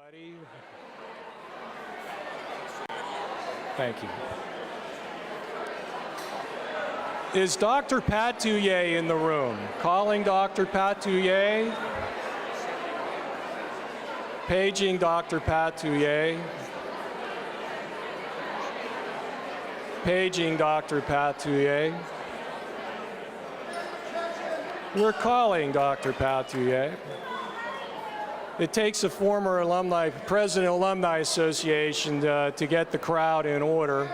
everybody. Thank you. Is Dr. Patouillet in the room? Calling Dr. Patouillet. Paging Dr. Patouillet. Paging Dr. Patouillet. We're calling Dr. Patouillet. It takes a former alumni, president of Alumni Association to get the crowd in order.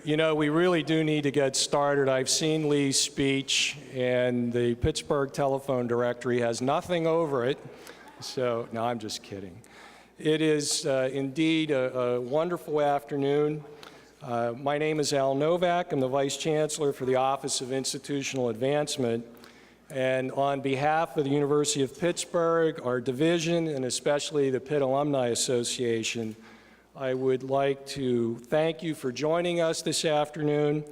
You know, we really do need to get started. I've seen Lee's speech, and the Pittsburgh telephone directory has nothing over it. So, no, I'm just kidding. It is indeed a wonderful afternoon. My name is Al Novak. I'm the Vice Chancellor for the Office of Institutional Advancement. And on behalf of the University of Pittsburgh, our division, and especially the Pitt Alumni Association, I would like to thank you for joining us this afternoon,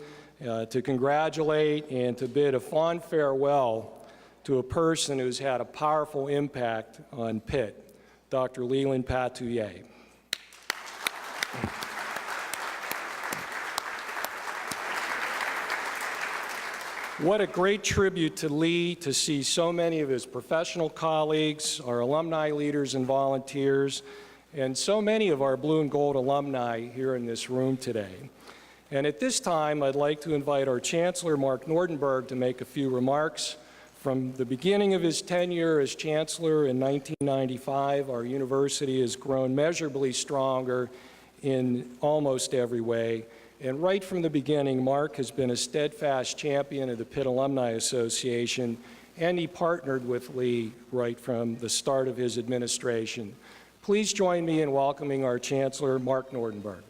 to congratulate and to bid a fond farewell to a person who's had a powerful impact on Pitt, Dr. Leland Patouillet. What a great tribute to Lee to see so many of his professional colleagues, our alumni leaders and volunteers, and so many of our blue and gold alumni here in this room today. And at this time, I'd like to invite our Chancellor, Mark Nordenberg, to make a few remarks. From the beginning of his tenure as Chancellor in 1995, our university has grown measurably stronger in almost every way. And right from the beginning, Mark has been a steadfast champion of the Pitt Alumni Association, and he partnered with Lee right from the start of his administration. Please join me in welcoming our Chancellor, Mark Nordenberg.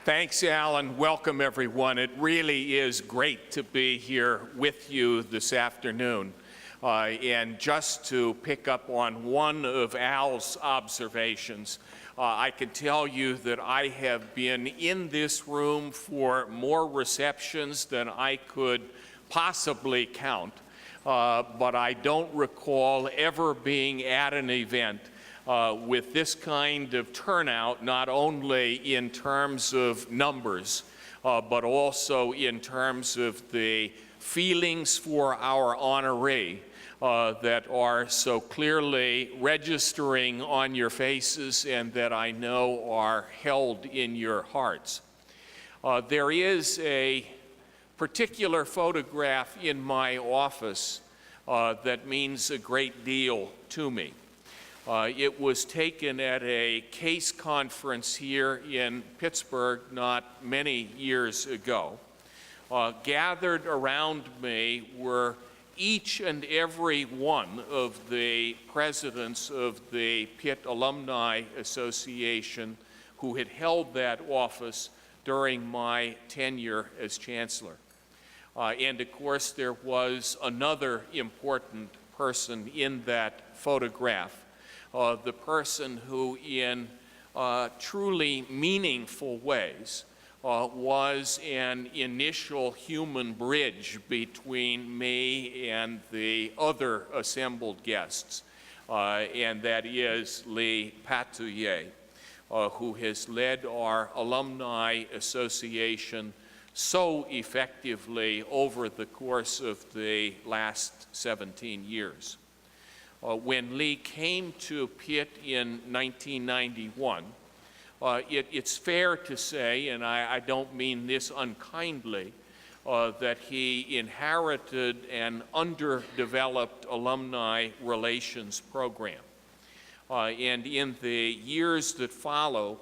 Thanks, Alan. Welcome, everyone. It really is great to be here with you this afternoon. And just to pick up on one of Al's observations, I can tell you that I have been in this room for more receptions than I could possibly count, but I don't recall ever being at an event with this kind of turnout, not only in terms of numbers, but also in terms of the feelings for our honoree that are so clearly registering on your faces and that I know are held in your hearts. There is a particular photograph in my office that means a great deal to me. It was taken at a case conference here in Pittsburgh not many years ago. Gathered around me were each and every one of the presidents of the Pitt Alumni Association who had held that office during my tenure as Chancellor. And of course, there was another important person in that photograph, the person who in truly meaningful ways was an initial human bridge between me and the other assembled guests, and that is Lee Patouillet, who has led our Alumni Association so effectively over the course of the last 17 years. When Lee came to Pitt in 1991, it's fair to say, and I don't mean this unkindly, that he inherited an underdeveloped alumni relations program. And in the years that follow,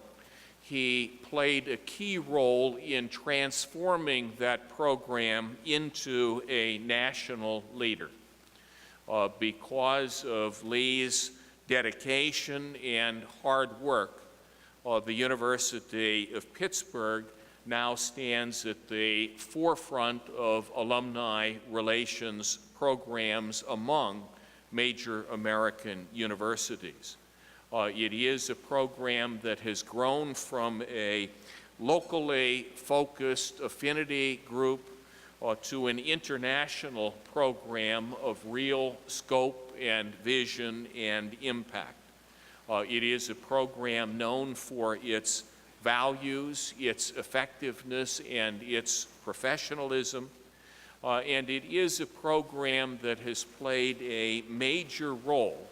he played a key role in transforming that program into a national leader. Because of Lee's dedication and hard work, the University of Pittsburgh now stands at the forefront of alumni relations programs among major American universities. It is a program that has grown from a locally focused affinity group to an international program of real scope and vision and impact. It is a program known for its values, its effectiveness, and its professionalism. And it is a program that has played a major role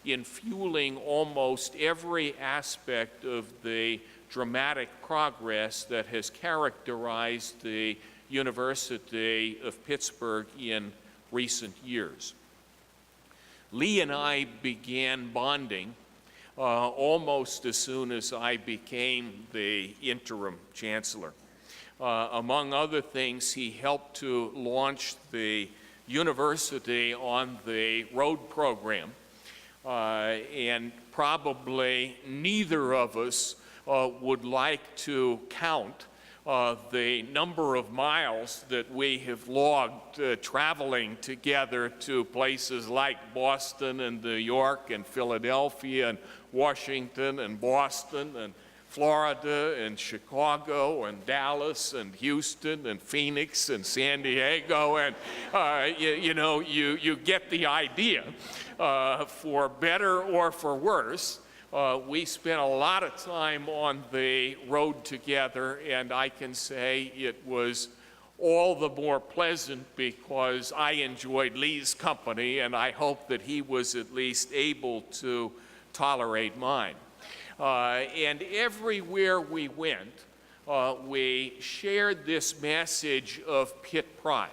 in fueling almost every aspect of the dramatic progress that has characterized the University of Pittsburgh in recent years. Lee and I began bonding almost as soon as I became the interim chancellor. Among other things, he helped to launch the university on the road program, and probably neither of us would like to count the number of miles that we have logged traveling together to places like Boston and New York and Philadelphia and Washington and Boston and Florida and Chicago and Dallas and Houston and Phoenix and San Diego, and you get the idea. For better or for worse, we spent a lot of time on the road together, and I can say it was all the more pleasant because I enjoyed Lee's company, and I hope that he was at least able to tolerate mine. And everywhere we went, we shared this message of Pitt pride.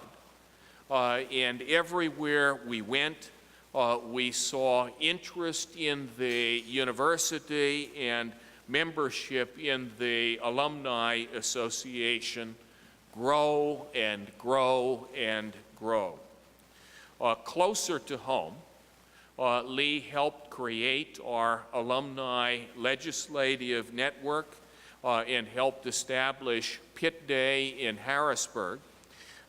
And everywhere we went, we saw interest in the university and membership in the Alumni Association grow and grow and grow. Closer to home, Lee helped create our alumni legislative network and helped establish Pitt Day in Harrisburg.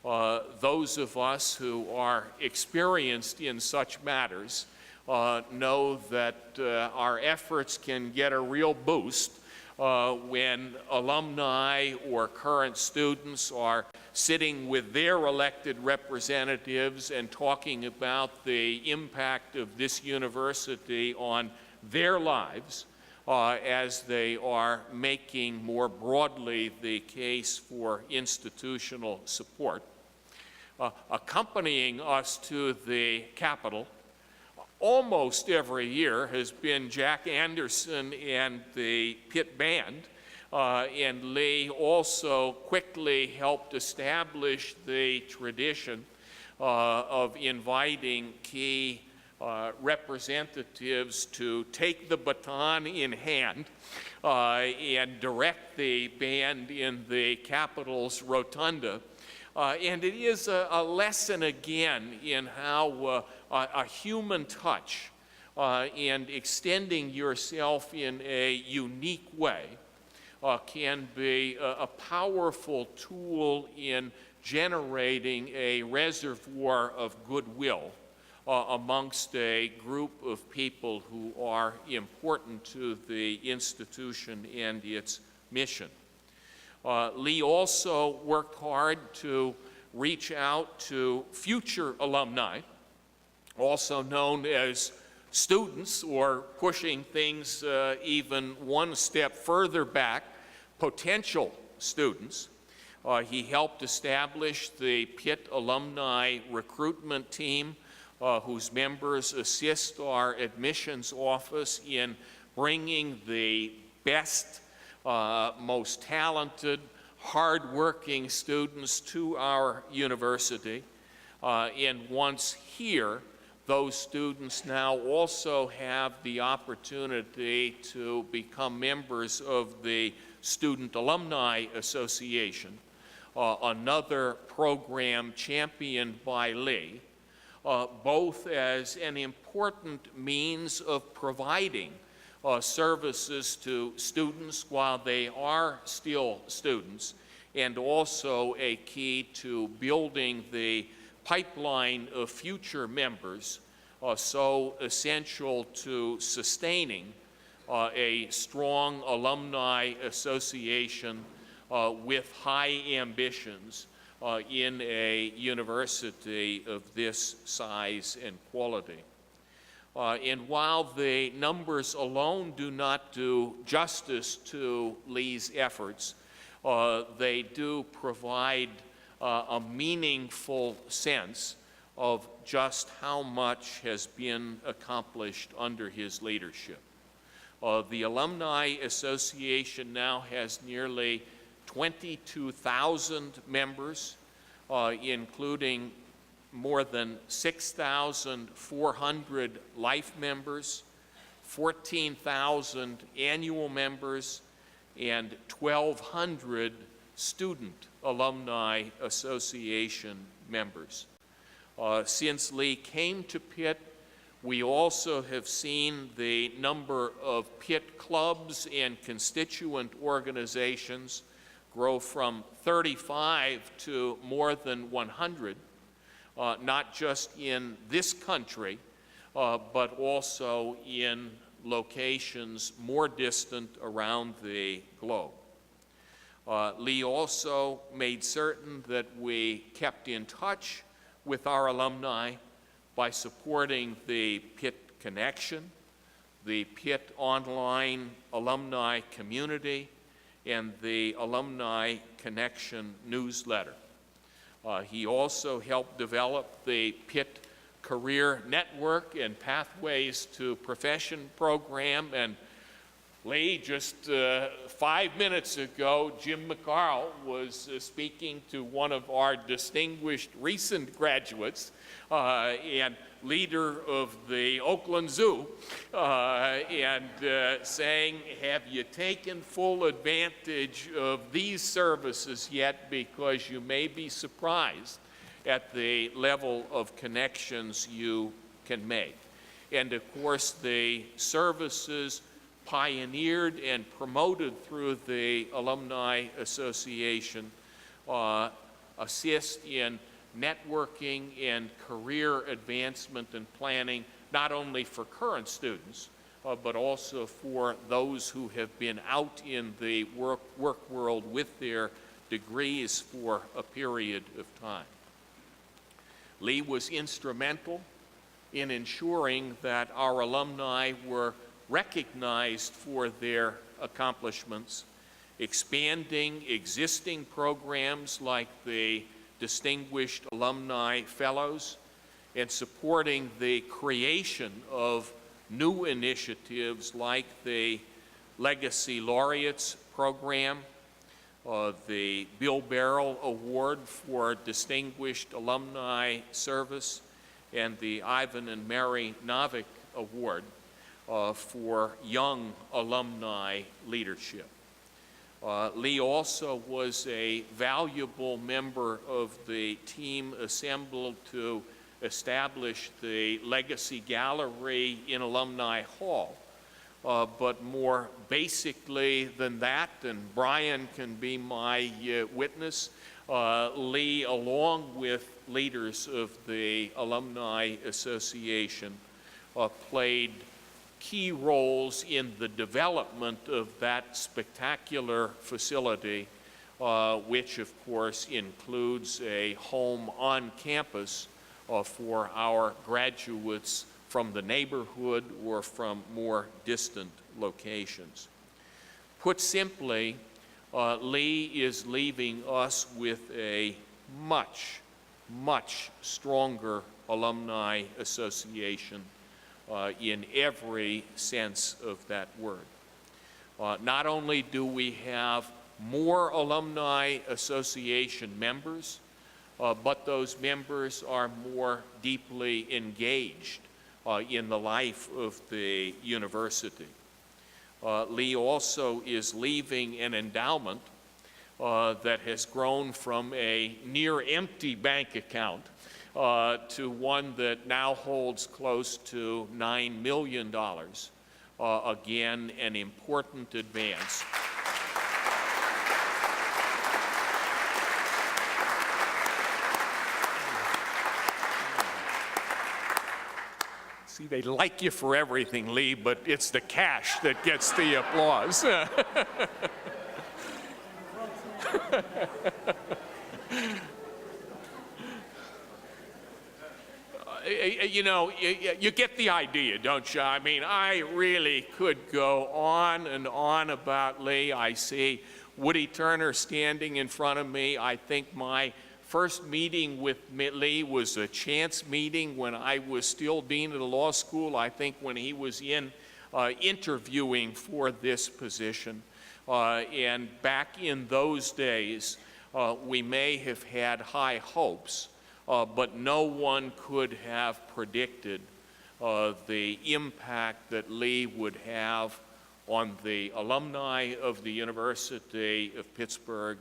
Those of us who are experienced in such matters know that our efforts can get a real boost when alumni or current students are sitting with their elected representatives and talking about the impact of this university on their lives as they are making more broadly the case for institutional support. Accompanying us to the Capitol almost every year has been Jack Anderson and the Pitt Band, and Lee also quickly helped establish the tradition of inviting key representatives to take the baton in hand and direct the band in the Capitol's rotunda. And it is a lesson again in how a human touch and extending yourself in a unique way can be a powerful tool in generating a reservoir of goodwill amongst a group of people who are important to the institution and its mission. Lee also worked hard to reach out to future alumni, also known as students, or pushing things even one step further back, potential students. He helped establish the Pitt Alumni Recruitment Team, whose members assist our admissions office in bringing the best, most talented, hard-working students to our university. And once here, those students now also have the opportunity to become members of the Student Alumni Association, another program championed by Lee, both as an important means of providing services to students while they are still students, and also a key to building the pipeline of future members so essential to sustaining a strong alumni association with high ambitions in a university of this size and quality. And while the numbers alone do not do justice to Lee's efforts, they do provide a meaningful sense of just how much has been accomplished under his leadership. The Alumni Association now has nearly 22,000 members, including more than 6,400 life members, 14,000 annual members, and 1,200 student alumni association members. Since Lee came to Pitt, we also have seen the number of Pitt clubs and constituent organizations grow from 35 to more than 100, not just in this country, but also in locations more distant around the globe. Lee also made certain that we kept in touch with our alumni by supporting the Pitt Connection, the Pitt Online Alumni Community, and the Alumni Connection newsletter. He also helped develop the Pitt Career Network and Pathways to Profession program. And Lee, just 5 minutes ago, Jim McCarl was speaking to one of our distinguished recent graduates and leader of the Oakland Zoo, and saying, have you taken full advantage of these services yet? Because you may be surprised at the level of connections you can make. And of course, the services pioneered and promoted through the Alumni Association assist in networking and career advancement and planning, not only for current students, but also for those who have been out in the work world with their degrees for a period of time. Lee was instrumental in ensuring that our alumni were recognized for their accomplishments, expanding existing programs like the Distinguished Alumni Fellows, and supporting the creation of new initiatives like the Legacy Laureates program, the Bill Barrell Award for Distinguished Alumni Service, and the Ivan and Mary Novick Award for Young Alumni Leadership. Lee also was a valuable member of the team assembled to establish the Legacy Gallery in Alumni Hall. But more basically than that, and Brian can be my witness, Lee, along with leaders of the Alumni Association, played key roles in the development of that spectacular facility, which of course includes a home on campus for our graduates from the neighborhood or from more distant locations. Put simply, Lee is leaving us with a much, much stronger alumni association in every sense of that word. Not only do we have more alumni association members, but those members are more deeply engaged in the life of the university. Lee also is leaving an endowment that has grown from a near empty bank account to one that now holds close to $9 million. Again, an important advance. See, they like you for everything, Lee, but it's the cash that gets the applause. You know, you get the idea, don't you? I mean, I really could go on and on about Lee. I see Woody Turner standing in front of me. I think my first meeting with Lee was a chance meeting when I was still dean of the law school. I think when he was interviewing for this position. And back in those days, we may have had high hopes, but no one could have predicted the impact that Lee would have on the alumni of the University of Pittsburgh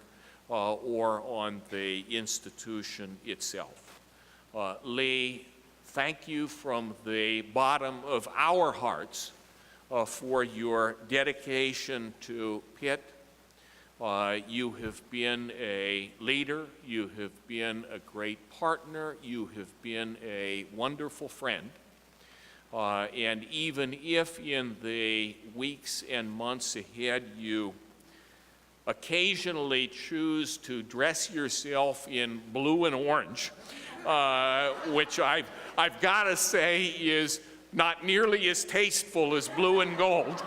or on the institution itself. Lee, thank you from the bottom of our hearts for your dedication to Pitt. You have been a leader, you have been a great partner, you have been a wonderful friend. And even if in the weeks and months ahead you occasionally choose to dress yourself in blue and orange, which I've got to say is not nearly as tasteful as blue and gold.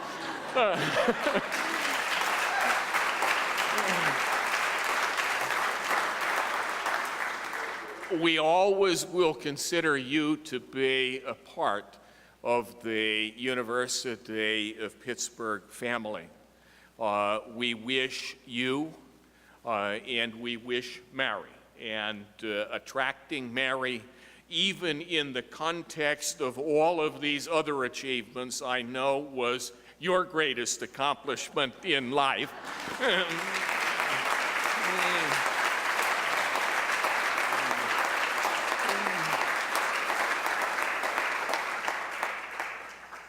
We always will consider you to be a part of the University of Pittsburgh family. We wish you and we wish Mary, and attracting Mary, even in the context of all of these other achievements, I know was your greatest accomplishment in life.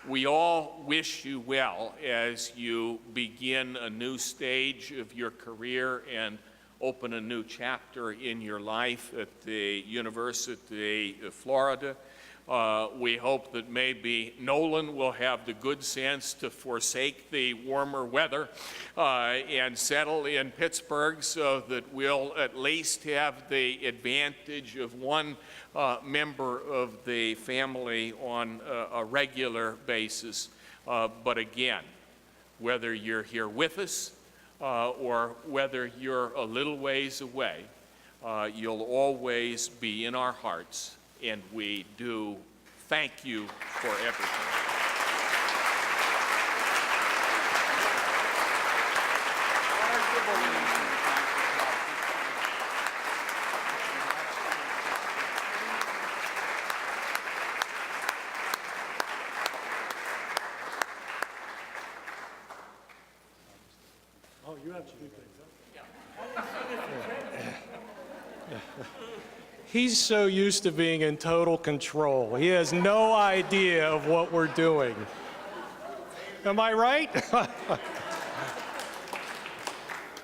We all wish you well as you begin a new stage of your career and open a new chapter in your life at the University of Florida. We hope that maybe Nolan will have the good sense to forsake the warmer weather and settle in Pittsburgh so that we'll at least have the advantage of one member of the family on a regular basis. But again, whether you're here with us or whether you're a little ways away, you'll always be in our hearts, and we do thank you for everything. Oh, you have to do things. He's so used to being in total control. He has no idea of what we're doing. Am I right?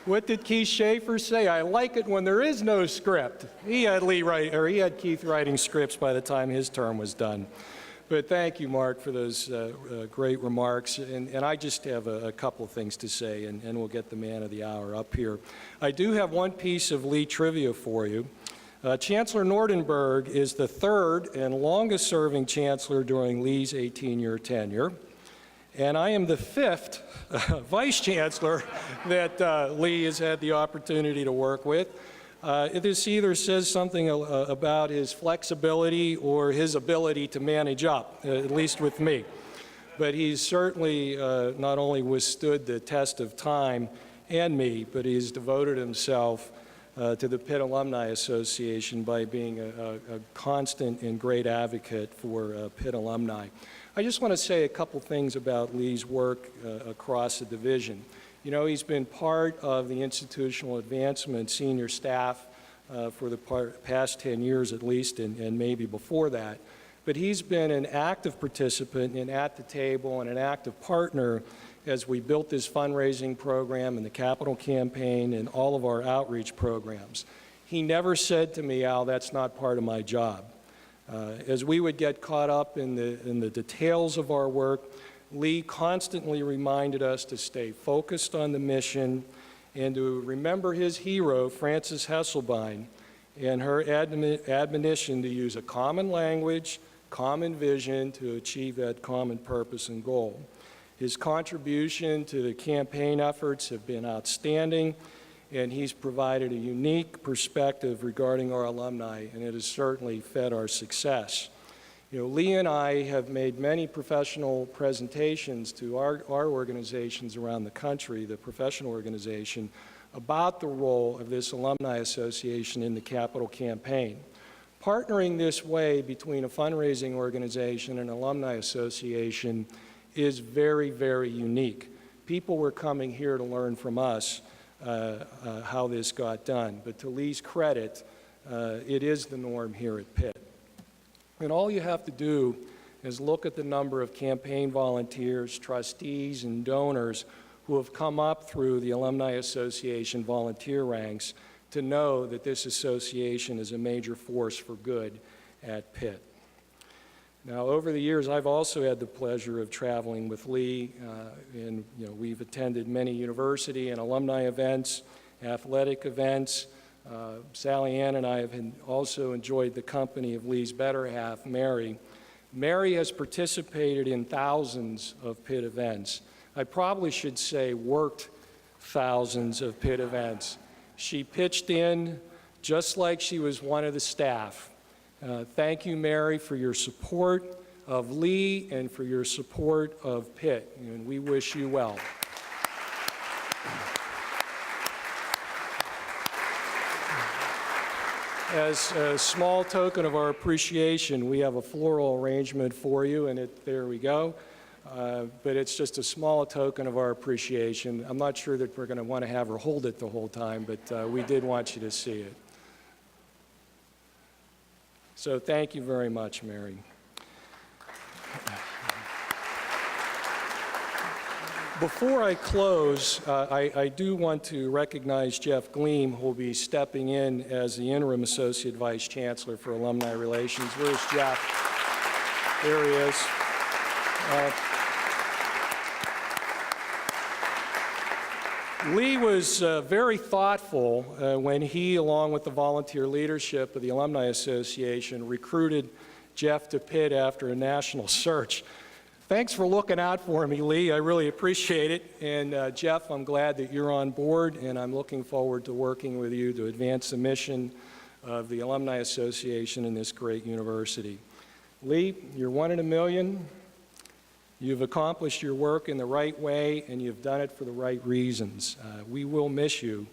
What did Keith Schaefer say? I like it when there is no script. He had Keith writing scripts by the time his term was done. But thank you, Mark, for those great remarks. And I just have a couple of things to say, and we'll get the man of the hour up here. I do have one piece of Lee trivia for you. Chancellor Nordenberg is the third and longest-serving chancellor during Lee's 18-year tenure. And I am the fifth vice chancellor that Lee has had the opportunity to work with. This either says something about his flexibility or his ability to manage up, at least with me. But he's certainly not only withstood the test of time and me, but he's devoted himself to the Pitt Alumni Association by being a constant and great advocate for Pitt alumni. I just want to say a couple things about Lee's work across the division. You know, he's been part of the institutional advancement senior staff for the past 10 years at least, and maybe before that. But he's been an active participant and at the table and an active partner as we built this fundraising program and the capital campaign and all of our outreach programs. He never said to me, Al, that's not part of my job. As we would get caught up in the details of our work, Lee constantly reminded us to stay focused on the mission and to remember his hero, Frances Hesselbein, and her admonition to use a common language, common vision to achieve that common purpose and goal. His contribution to the campaign efforts have been outstanding, and he's provided a unique perspective regarding our alumni, and it has certainly fed our success. You know, Lee and I have made many professional presentations to our organizations around the country, the professional organization, about the role of this alumni association in the capital campaign. Partnering this way between a fundraising organization and an alumni association is very, very unique. People were coming here to learn from us how this got done. But to Lee's credit, it is the norm here at Pitt. And all you have to do is look at the number of campaign volunteers, trustees, and donors who have come up through the Alumni Association volunteer ranks to know that this association is a major force for good at Pitt. Now, over the years, I've also had the pleasure of traveling with Lee, and we've attended many university and alumni events, athletic events. Sally Ann and I have also enjoyed the company of Lee's better half, Mary. Mary has participated in thousands of Pitt events. I probably should say worked thousands of Pitt events. She pitched in just like she was one of the staff. Thank you, Mary, for your support of Lee and for your support of Pitt, and we wish you well. As a small token of our appreciation, we have a floral arrangement for you, and there we go. But it's just a small token of our appreciation. I'm not sure that we're going to want to have her hold it the whole time, but we did want you to see it. So thank you very much, Mary. Before I close, I do want to recognize Jeff Gleam, who will be stepping in as the interim Associate Vice Chancellor for Alumni Relations. Where's Jeff? There he is. Lee was very thoughtful when he, along with the volunteer leadership of the Alumni Association, recruited Jeff to Pitt after a national search. Thanks for looking out for me, Lee. I really appreciate it. And Jeff, I'm glad that you're on board, and I'm looking forward to working with you to advance the mission of the Alumni Association in this great university. Lee, you're one in a million. You've accomplished your work in the right way, and you've done it for the right reasons. We will miss you,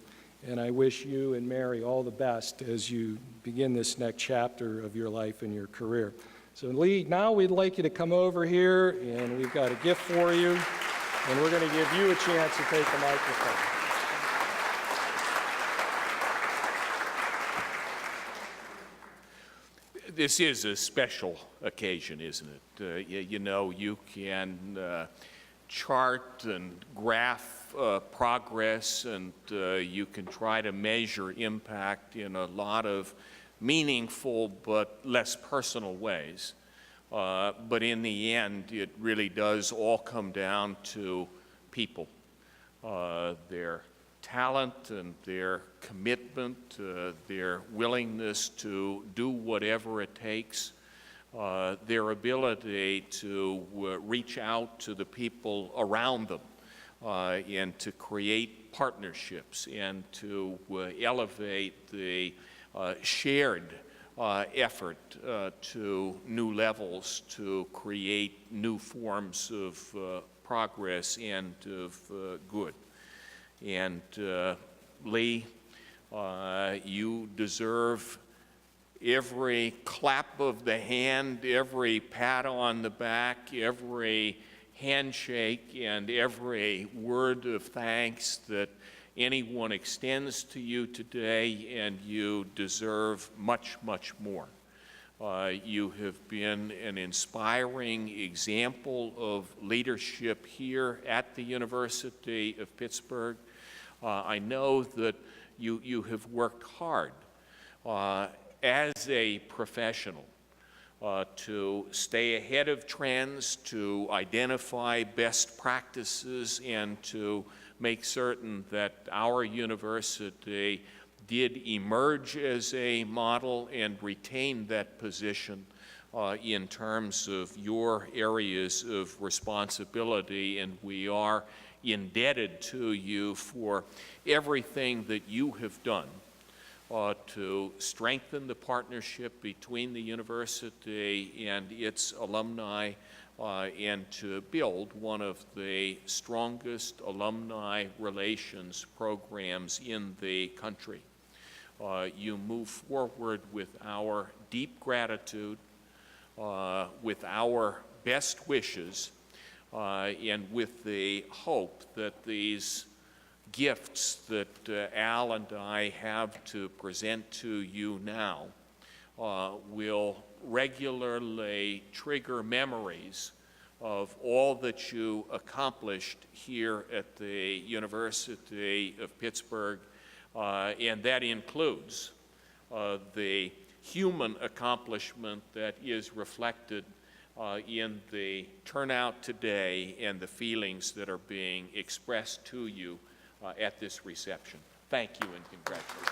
and I wish you and Mary all the best as you begin this next chapter of your life and your career. So Lee, now we'd like you to come over here, and we've got a gift for you, and we're going to give you a chance to take the microphone. This is a special occasion, isn't it? You know, you can chart and graph progress, and you can try to measure impact in a lot of meaningful but less personal ways. But in the end, it really does all come down to people, their talent and their commitment, their willingness to do whatever it takes, their ability to reach out to the people around them and to create partnerships and to elevate the shared effort to new levels to create new forms of progress and of good. And Lee, you deserve every clap of the hand, every pat on the back, every handshake, and every word of thanks that anyone extends to you today, and you deserve much, much more. You have been an inspiring example of leadership here at the University of Pittsburgh. I know that you have worked hard as a professional to stay ahead of trends, to identify best practices, and to make certain that our university did emerge as a model and retain that position in terms of your areas of responsibility, and we are indebted to you for everything that you have done to strengthen the partnership between the university and its alumni and to build one of the strongest alumni relations programs in the country. You move forward with our deep gratitude, with our best wishes, and with the hope that these gifts that Al and I have to present to you now will regularly trigger memories of all that you accomplished here at the University of Pittsburgh, and that includes the human accomplishment that is reflected in the turnout today and the feelings that are being expressed to you at this reception. Thank you and congratulations.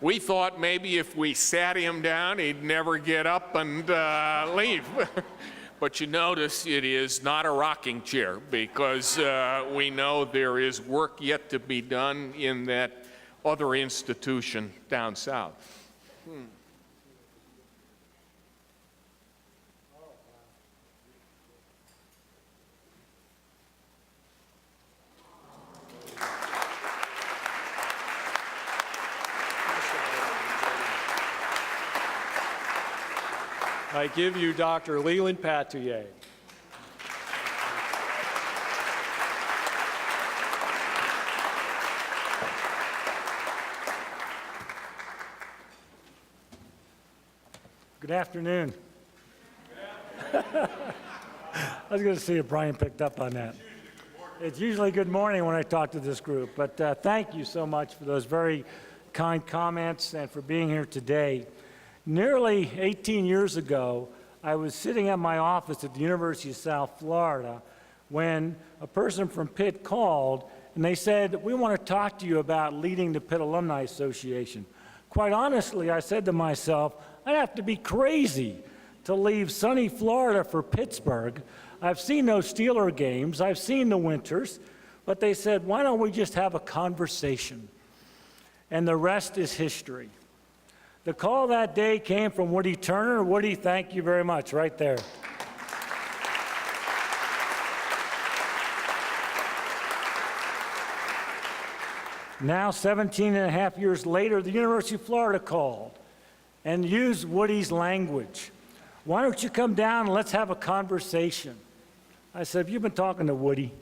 We thought maybe if we sat him down, he'd never get up and leave. But you notice it is not a rocking chair, because we know there is work yet to be done in that other institution down south. I give you Dr. Leland Patouillet. Good afternoon. I was going to see if Brian picked up on that. It's usually good morning when I talk to this group, but thank you so much for those very kind comments and for being here today. Nearly 18 years ago, I was sitting at my office at the University of South Florida when a person from Pitt called and they said, "We want to talk to you about leading the Pitt Alumni Association." Quite honestly, I said to myself, I'd have to be crazy to leave sunny Florida for Pittsburgh. I've seen those Steeler games, I've seen the winters, but they said, why don't we just have a conversation? And the rest is history. The call that day came from Woody Turner. Woody, thank you very much, right there. Now, 17 and a half years later, the University of Florida called and used Woody's language. Why don't you come down and let's have a conversation? I said, have you been talking to Woody?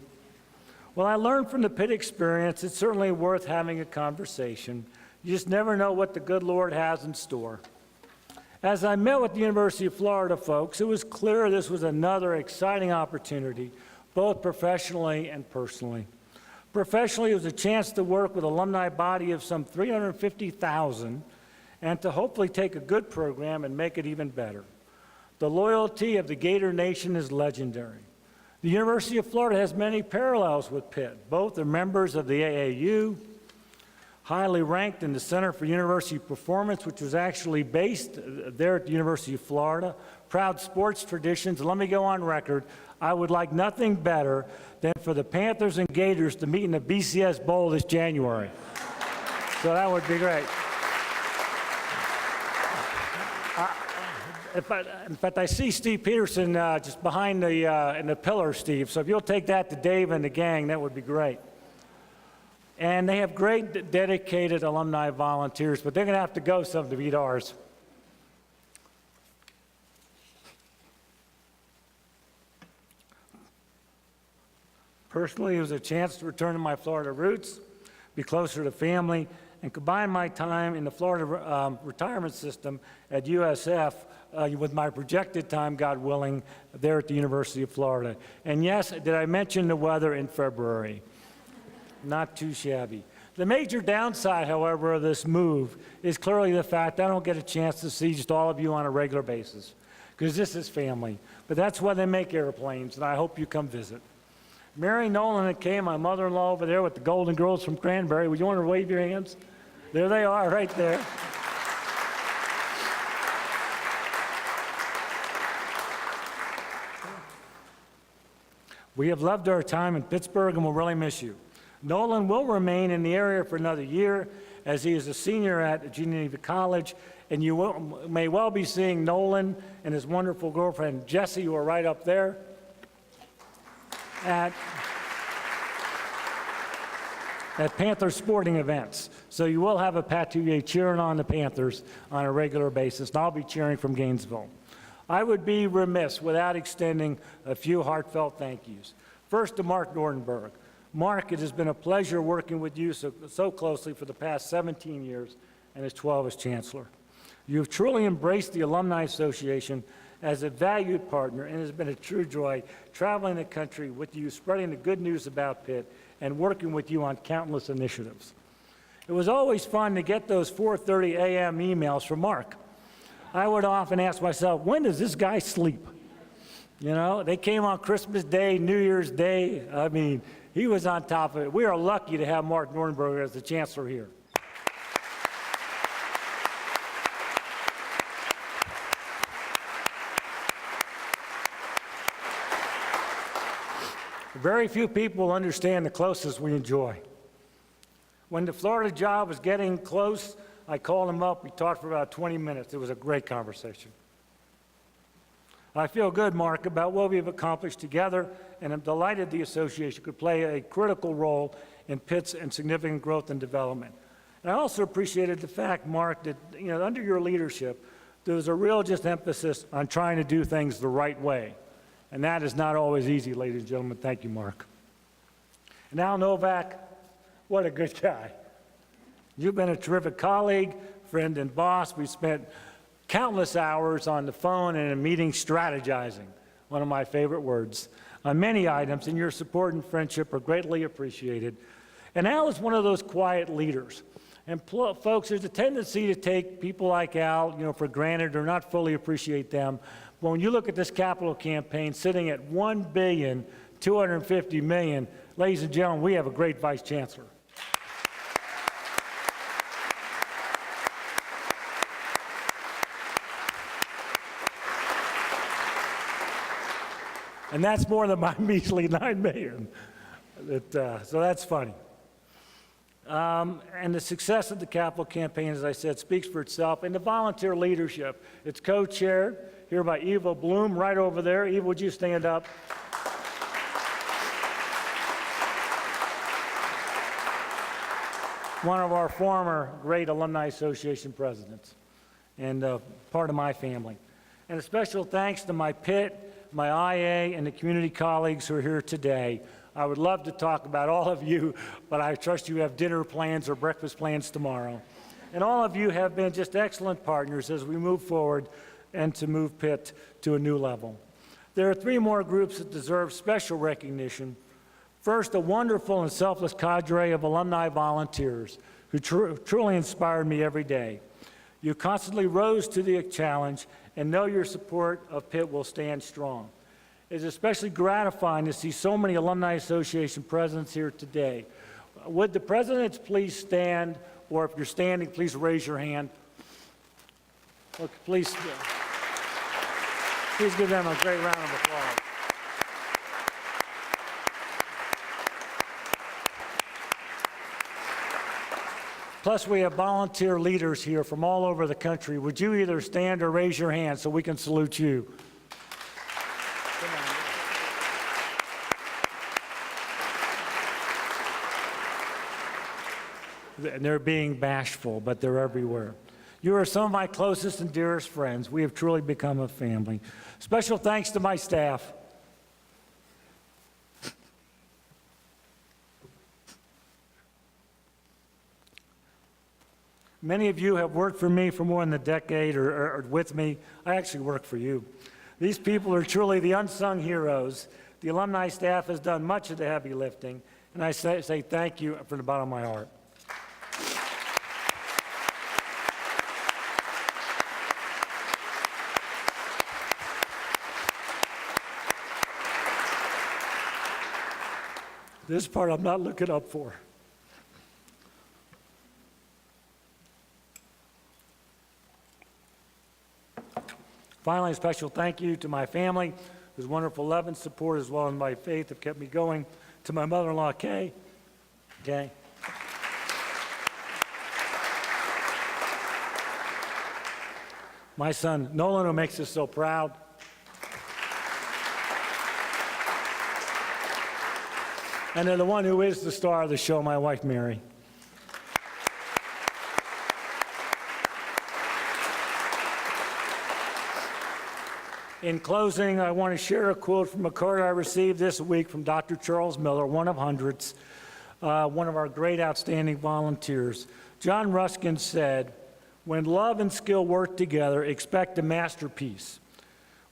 Well, I learned from the Pitt experience, it's certainly worth having a conversation. You just never know what the good Lord has in store. As I met with the University of Florida folks, it was clear this was another exciting opportunity, both professionally and personally. Professionally, it was a chance to work with an alumni body of some 350,000 and to hopefully take a good program and make it even better. The loyalty of the Gator Nation is legendary. The University of Florida has many parallels with Pitt. Both are members of the AAU, highly ranked in the Center for University Performance, which was actually based there at the University of Florida. Proud sports traditions. Let me go on record. I would like nothing better than for the Panthers and Gators to meet in the BCS Bowl this January. So that would be great. In fact, I see Steve Peterson just behind the in the pillar, Steve. So if you'll take that to Dave and the gang, that would be great. And they have great dedicated alumni volunteers, but they're going to have to go some to beat ours. Personally, it was a chance to return to my Florida roots, be closer to family, and combine my time in the Florida retirement system at USF with my projected time, God willing, there at the University of Florida. And yes, did I mention the weather in February? Not too shabby. The major downside, however, of this move is clearly the fact I don't get a chance to see just all of you on a regular basis, because this is family. But that's why they make airplanes, and I hope you come visit. Mary Nolan and Kay, my mother-in-law over there with the Golden Girls from Cranberry, would you want to wave your hands? There they are, right there. We have loved our time in Pittsburgh and will really miss you. Nolan will remain in the area for another year as he is a senior at Geneva College, and you may well be seeing Nolan and his wonderful girlfriend Jessie, who are right up there, at Panther sporting events. So you will have a Patouillet cheering on the Panthers on a regular basis, and I'll be cheering from Gainesville. I would be remiss without extending a few heartfelt thank yous. First to Mark Nordenberg. Mark, it has been a pleasure working with you so closely for the past 17 years and as 12 as Chancellor. You have truly embraced the Alumni Association as a valued partner, and it has been a true joy traveling the country with you, spreading the good news about Pitt, and working with you on countless initiatives. It was always fun to get those 4:30 a.m. emails from Mark. I would often ask myself, when does this guy sleep? You know, they came on Christmas Day, New Year's Day. I mean, he was on top of it. We are lucky to have Mark Nordenberg as the Chancellor here. Very few people understand the closeness we enjoy. When the Florida job was getting close, I called him up. We talked for about 20 minutes. It was a great conversation. I feel good, Mark, about what we've accomplished together, and I'm delighted the association could play a critical role in Pitt's and significant growth and development. And I also appreciated the fact, Mark, that under your leadership, there was a real just emphasis on trying to do things the right way. And that is not always easy, ladies and gentlemen. Thank you, Mark. And Al Novak, what a good guy. You've been a terrific colleague, friend, and boss. We've spent countless hours on the phone and in meetings strategizing, one of my favorite words, on many items, and your support and friendship are greatly appreciated. And Al is one of those quiet leaders. And folks, there's a tendency to take people like Al, for granted or not fully appreciate them. But when you look at this capital campaign sitting at $1.25 billion, ladies and gentlemen, we have a great Vice Chancellor. And that's more than my measly $9 million. So that's funny. And the success of the capital campaign, as I said, speaks for itself. And the volunteer leadership, it's co-chaired here by Eva Bloom, right over there. Eva, would you stand up? One of our former great Alumni Association presidents and part of my family. And a special thanks to my Pitt, my IA, and the community colleagues who are here today. I would love to talk about all of you, but I trust you have dinner plans or breakfast plans tomorrow. And all of you have been just excellent partners as we move forward and to move Pitt to a new level. There are three more groups that deserve special recognition. First, a wonderful and selfless cadre of alumni volunteers who truly inspired me every day. You constantly rose to the challenge and know your support of Pitt will stand strong. It is especially gratifying to see so many Alumni Association presidents here today. Would the presidents please stand, or if you're standing, please raise your hand. Look, please give them a great round of applause. Plus, we have volunteer leaders here from all over the country. Would you either stand or raise your hand so we can salute you? And they're being bashful, but they're everywhere. You are some of my closest and dearest friends. We have truly become a family. Special thanks to my staff. Many of you have worked for me for more than a decade or with me. I actually work for you. These people are truly the unsung heroes. The alumni staff has done much of the heavy lifting, And I say thank you from the bottom of my heart. This part I'm not looking up for. Finally, a special thank you to my family, whose wonderful love and support as well as my faith have kept me going. To my mother-in-law, Kay. Kay. My son, Nolan, who makes us so proud. And then the one who is the star of the show, my wife, Mary. In closing, I want to share a quote from a card I received this week from Dr. Charles Miller, one of hundreds, one of our great outstanding volunteers. John Ruskin said, "When love and skill work together, expect a masterpiece."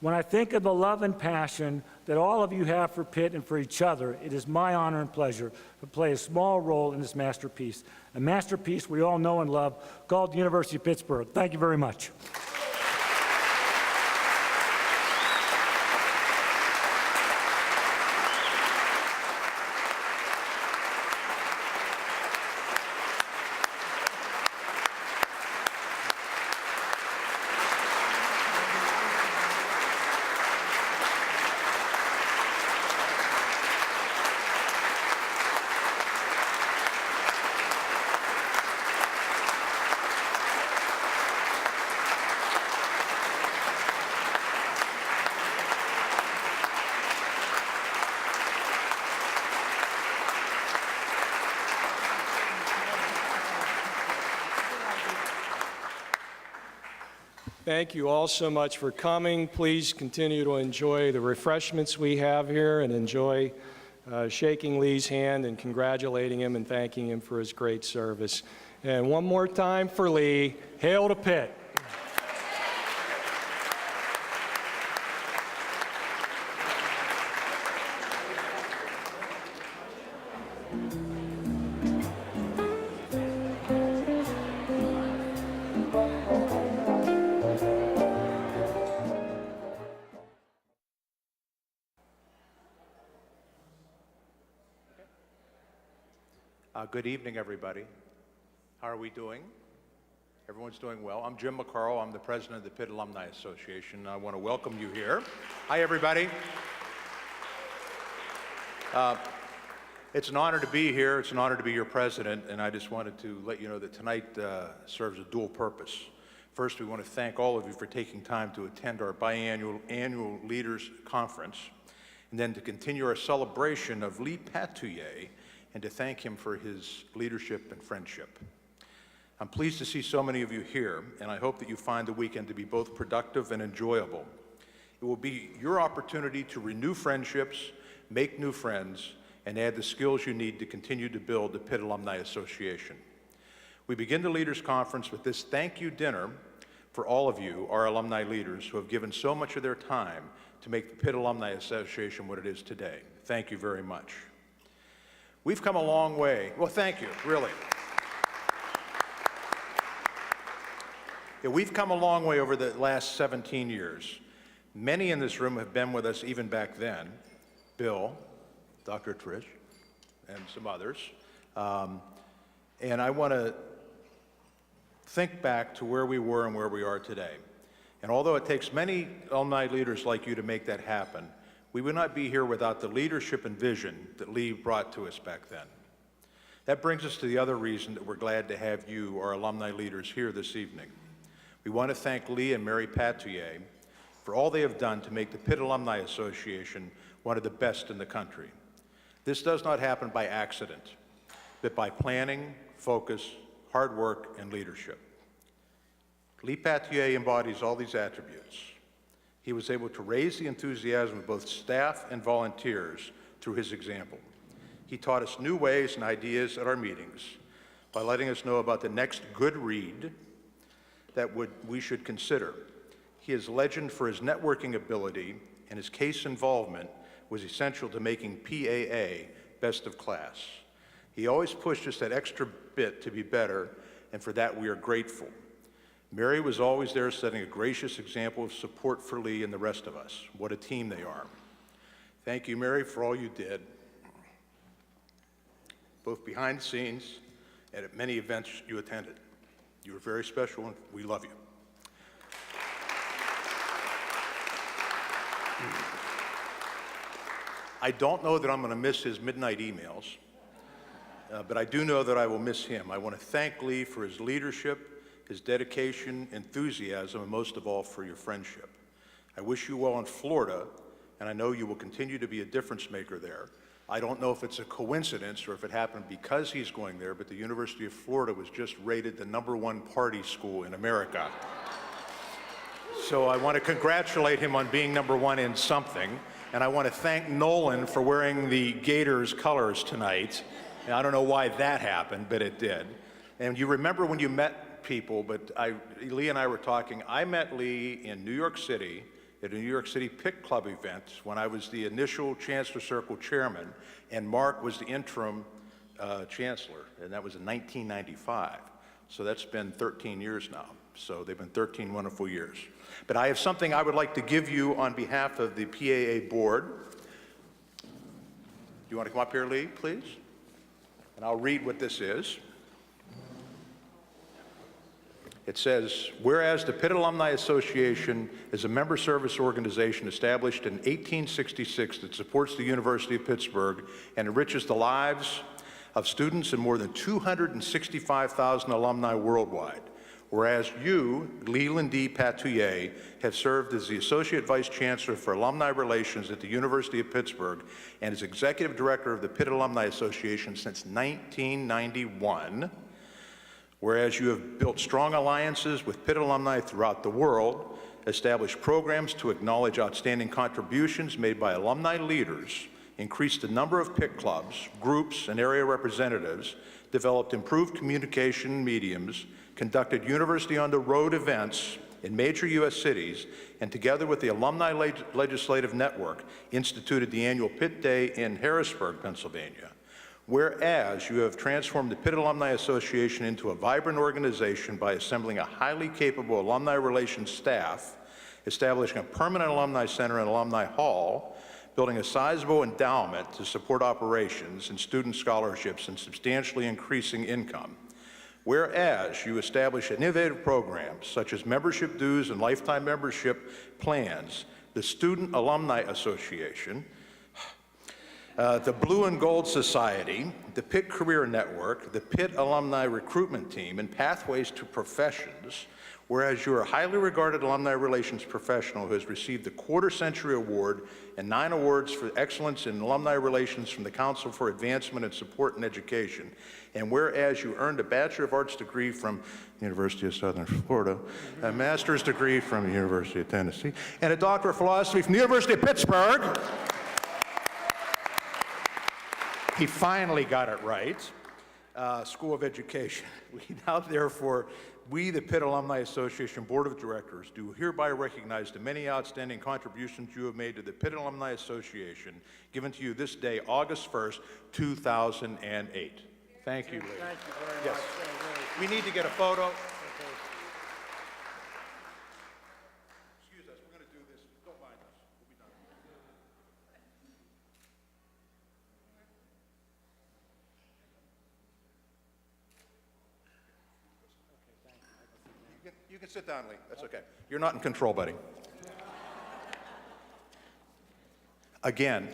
When I think of the love and passion that all of you have for Pitt and for each other, it is my honor and pleasure to play a small role in this masterpiece, a masterpiece we all know and love, called the University of Pittsburgh. Thank you very much. Thank you all so much for coming. Please continue to enjoy the refreshments we have here and enjoy shaking Lee's hand and congratulating him and thanking him for his great service. And one more time for Lee, hail to Pitt. Good evening, everybody. How are we doing? Everyone's doing well. I'm Jim McCarl. I'm the president of the Pitt Alumni Association. I want to welcome you here. Hi, everybody. It's an honor to be here. It's an honor to be your president, and I just wanted to let you know that tonight serves a dual purpose. First, we want to thank all of you for taking time to attend our annual Leaders Conference, and then to continue our celebration of Lee Patouillet, and to thank him for his leadership and friendship. I'm pleased to see so many of you here, and I hope that you find the weekend to be both productive and enjoyable. It will be your opportunity to renew friendships, make new friends, and add the skills you need to continue to build the Pitt Alumni Association. We begin the Leaders Conference with this thank you dinner for all of you, our alumni leaders, who have given so much of their time to make the Pitt Alumni Association what it is today. Thank you very much. We've come a long way. Well, thank you, really. Yeah, we've come a long way over the last 17 years. Many in this room have been with us even back then. Bill, Dr. Trish, and some others. And I want to think back to where we were and where we are today. And although it takes many alumni leaders like you to make that happen, we would not be here without the leadership and vision that Lee brought to us back then. That brings us to the other reason that we're glad to have you, our alumni leaders, here this evening. We want to thank Lee and Mary Patouillet for all they have done to make the Pitt Alumni Association one of the best in the country. This does not happen by accident, but by planning, focus, hard work, and leadership. Lee Patouillet embodies all these attributes. He was able to raise the enthusiasm of both staff and volunteers through his example. He taught us new ways and ideas at our meetings by letting us know about the next good read that we should consider. He is legend for his networking ability, and his case involvement was essential to making PAA best of class. He always pushed us that extra bit to be better, and for that we are grateful. Mary was always there setting a gracious example of support for Lee and the rest of us. What a team they are. Thank you, Mary, for all you did, both behind the scenes and at many events you attended. You were very special, and we love you. I don't know that I'm going to miss his midnight emails, but I do know that I will miss him. I want to thank Lee for his leadership, his dedication, enthusiasm, and most of all for your friendship. I wish you well in Florida, and I know you will continue to be a difference maker there. I don't know if it's a coincidence or if it happened because he's going there, but the University of Florida was just rated the #1 party school in America. So I want to congratulate him on being #1 in something, and I want to thank Nolan for wearing the Gators colors tonight. And I don't know why that happened, but it did. And you remember when you met people, but Lee and I were talking. I met Lee in New York City at a New York City Pick Club event when I was the initial Chancellor Circle chairman, and Mark was the interim chancellor, and that was in 1995. So that's been 13 years now. So they've been 13 wonderful years. But I have something I would like to give you on behalf of the PAA board. Do you want to come up here, Lee, please? And I'll read what this is. It says, whereas the Pitt Alumni Association is a member service organization established in 1866 that supports the University of Pittsburgh and enriches the lives of students and more than 265,000 alumni worldwide. Whereas you, Leland D. Patouillet, have served as the Associate Vice Chancellor for Alumni Relations at the University of Pittsburgh and as Executive Director of the Pitt Alumni Association since 1991. Whereas you have built strong alliances with Pitt alumni throughout the world, established programs to acknowledge outstanding contributions made by alumni leaders, increased the number of Pitt clubs, groups, and area representatives, developed improved communication mediums, conducted University on the Road events in major U.S. cities, and together with the Alumni Legislative Network, instituted the annual Pitt Day in Harrisburg, Pennsylvania. Whereas you have transformed the Pitt Alumni Association into a vibrant organization by assembling a highly capable alumni relations staff, establishing a permanent alumni center and alumni hall, building a sizable endowment to support operations and student scholarships, and substantially increasing income. Whereas you establish innovative programs such as membership dues and lifetime membership plans, the Student Alumni Association, the Blue and Gold Society, the Pitt Career Network, the Pitt Alumni Recruitment Team, and Pathways to Professions, whereas you are a highly regarded alumni relations professional who has received the Quarter Century Award and 9 awards for excellence in alumni relations from the Council for Advancement and Support in Education, and whereas you earned a Bachelor of Arts degree from the University of Southern Florida, a Master's degree from the University of Tennessee, and a Doctor of Philosophy from the University of Pittsburgh. He finally got it right. School of Education. We now, therefore, we, the Pitt Alumni Association Board of Directors, do hereby recognize the many outstanding contributions you have made to the Pitt Alumni Association, given to you this day, August 1st, 2008. Thank you, ladies. Thank you very Yes. much. We need to get a photo. Excuse us, we're going to do this. Don't mind us. We'll be done. You can sit down, Lee. That's okay. You're not in control, buddy. Again,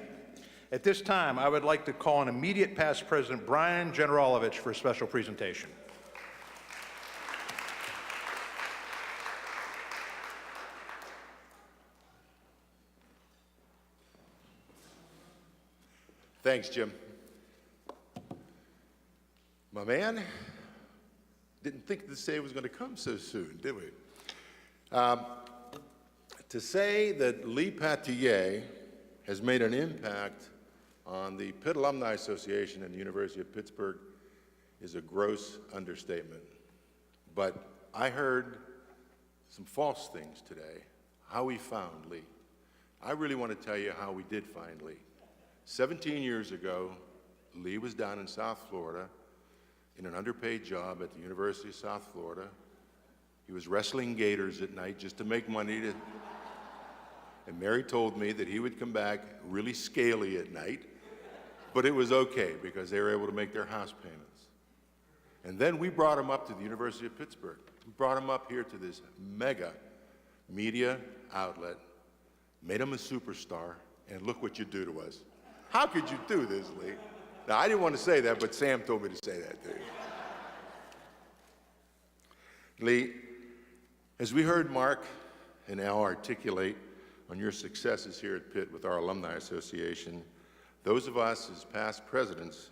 at this time, I would like to call on immediate past President Brian Generalovich for a special presentation. Thanks, Jim. My man, didn't think this day was going to come so soon, did we? To say that Lee Patouillet has made an impact on the Pitt Alumni Association and the University of Pittsburgh is a gross understatement. But I heard some false things today, how we found Lee. I really want to tell you how we did find Lee. 17 years ago, Lee was down in South Florida in an underpaid job at the University of South Florida. He was wrestling gators at night just to make money to, and Mary told me that he would come back really scaly at night, but it was okay because they were able to make their house payments. And then we brought him up to the University of Pittsburgh. We brought him up here to this mega media outlet, made him a superstar, and look what you do to us. How could you do this, Lee? Now, I didn't want to say that, but Sam told me to say that to you. Lee, as we heard Mark and Al articulate on your successes here at Pitt with our Alumni Association, those of us as past presidents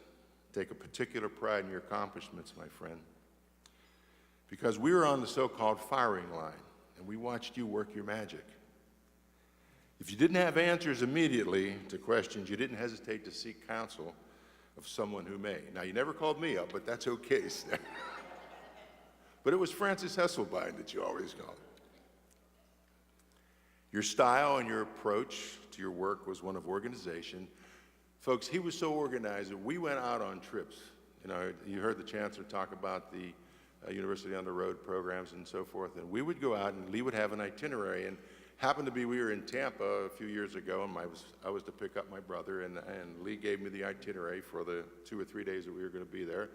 take a particular pride in your accomplishments, my friend, because we were on the so-called firing line, and we watched you work your magic. If you didn't have answers immediately to questions, you didn't hesitate to seek counsel of someone who may. Now, you never called me up, but that's okay. But it was Francis Hesselbein that you always called. Your style and your approach to your work was one of organization. Folks, he was so organized that we went out on trips. You know, you heard the chancellor talk about the University on the Road programs and so forth, and we would go out and Lee would have an itinerary, and happened to be we were in Tampa a few years ago, and I was to pick up my brother, and Lee gave me the itinerary for the 2 or 3 days that we were going to be there.